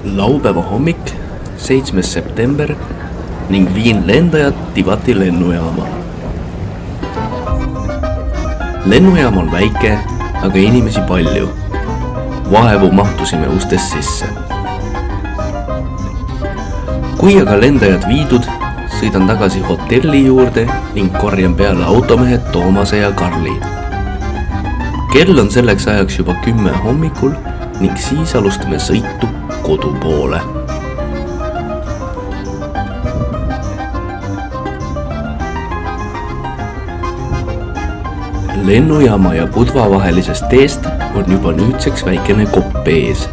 Laupäeva hommik, 7. september ning viin lendajad Tivati lennujaama. Lennujaam on väike, aga inimesi palju. Vaevu mahtusime ustest sisse. Kui aga lendajad viidud, sõidan tagasi hotelli juurde ning korjan peale automehed Toomase ja Karli. Kell on selleks ajaks juba 10 hommikul ning siis alustame sõitu kodu poole. Lennujaama ja Budva vahelisest teest on juba nüüdseks väikene kopp ees.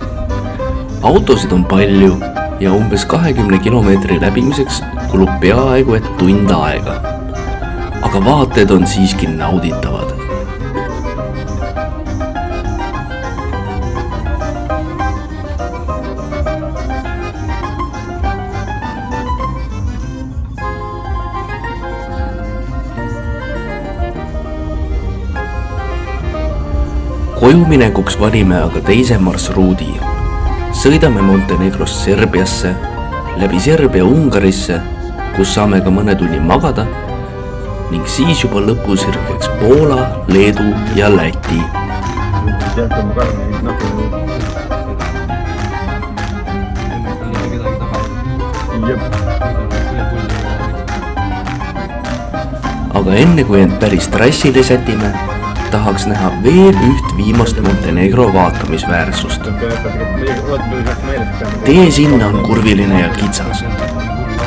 Autosid on palju ja umbes 20 kilomeetri läbimiseks kulub peaaegu et tund aega. Aga vaated on siiski nauditavad. Koju minekuks valime aga teise marsruudi. Sõidame Montenegrost Serbiasse, läbi Serbia Ungarisse, kus saame ka mõne tunni magada ning siis juba lõpusirgeks Poola, Leedu ja Läti. Aga enne kui end päris trassile sätime, tahaks näha veel üht viimast Montenegro vaatamisväärsust. Tee sinna on kurviline ja kitsas.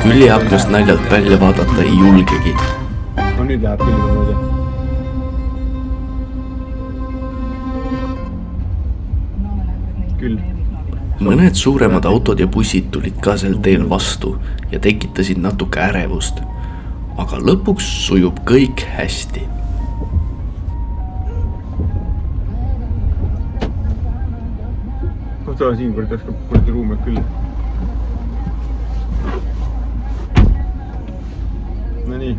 Küljeaknast naljalt välja vaadata ei julgegi. Nüüd läheb külje mööda. Küll. Mõned suuremad autod ja bussid tulid ka sel teel vastu ja tekitasid natuke ärevust. Aga lõpuks sujub kõik hästi. Kohta siin kord jäskab kurdi ruume küll. No nii.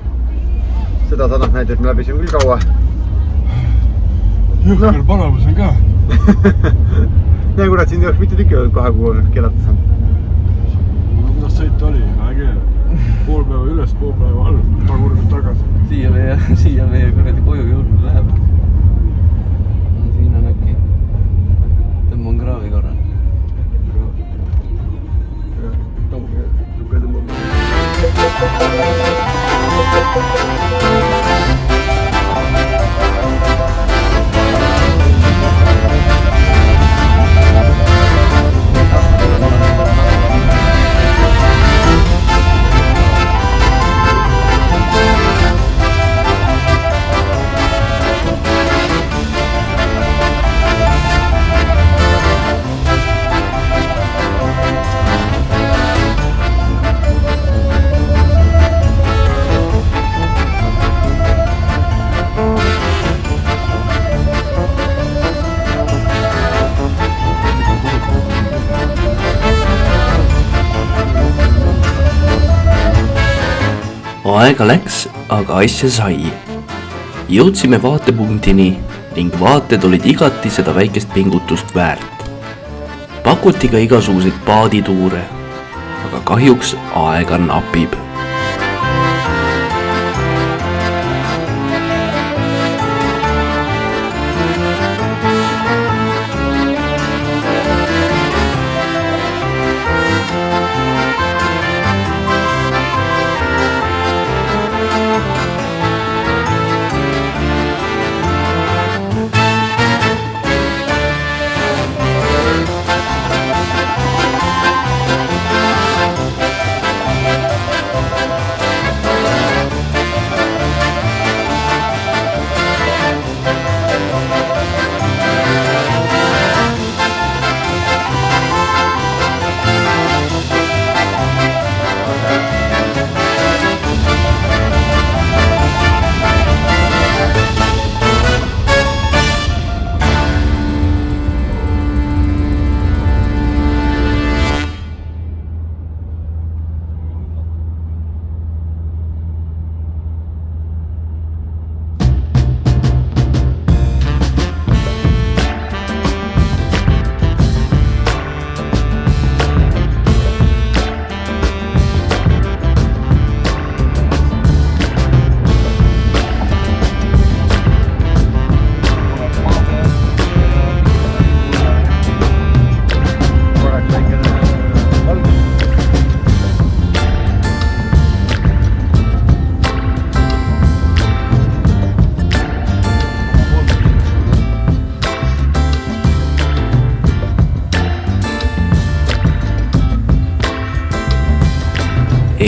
Seda saadab näid, et me läbisime küll kaua. Jõhker palavus on ka. Ja kurat, siin ei oleks mitte tükki olnud 2 kuu on kelata saanud. Kuidas sõit oli? Äge. Pool päeva üles, pool päeva all. Paar kurgud tagasi. Siia meie kuradi koju jõudnud läheb. Siin on äkki. Tõmban kraavi korra. Aega läks, aga asja sai. Jõudsime vaatepunktini ning vaated olid igati seda väikest pingutust väärt. Pakuti ka igasuguseid paadituure, aga kahjuks aega napib.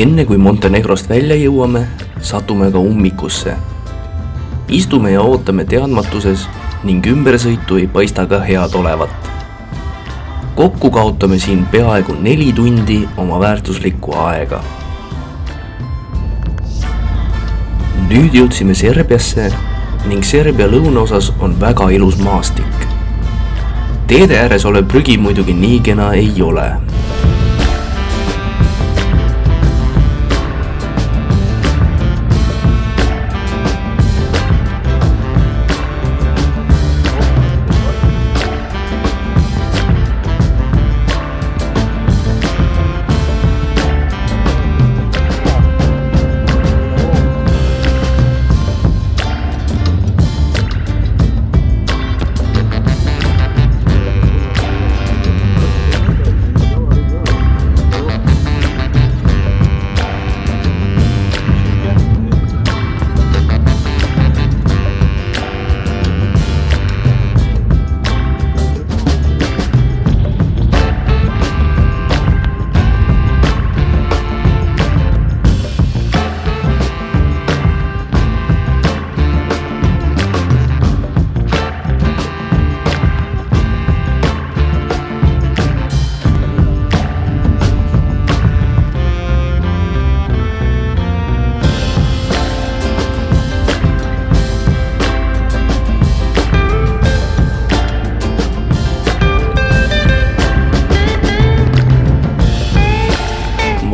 enne kui Montenegrost välja jõuame, satume ka ummikusse. Istume ja ootame teadmatuses ning ümbersõitu ei paista ka head olevat. Kokku kaotame siin peaaegu 4 tundi oma väärtuslikku aega. Nüüd jõudsime Serbiasse ning Serbia lõunaosas on väga ilus maastik. Teede ääres olev prügi muidugi nii kena ei ole.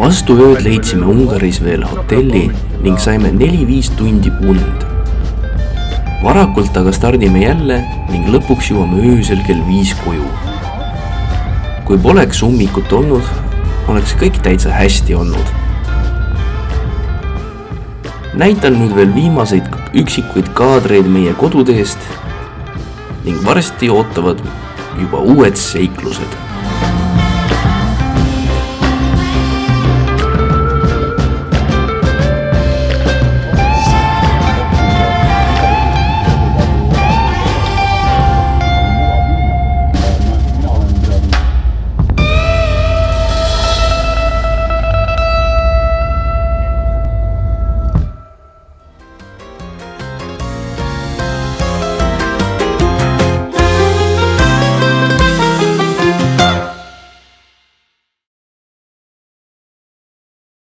Vastu ööd leidsime Ungaris veel hotelli ning saime 4-5 tundi und. Varakult aga stardime jälle ning lõpuks jõuame öösel kell 5 koju. Kui poleks ummikut olnud, oleks kõik täitsa hästi olnud. Näitan nüüd veel viimaseid üksikuid kaadreid meie koduteest ning varsti ootavad juba uued seiklused.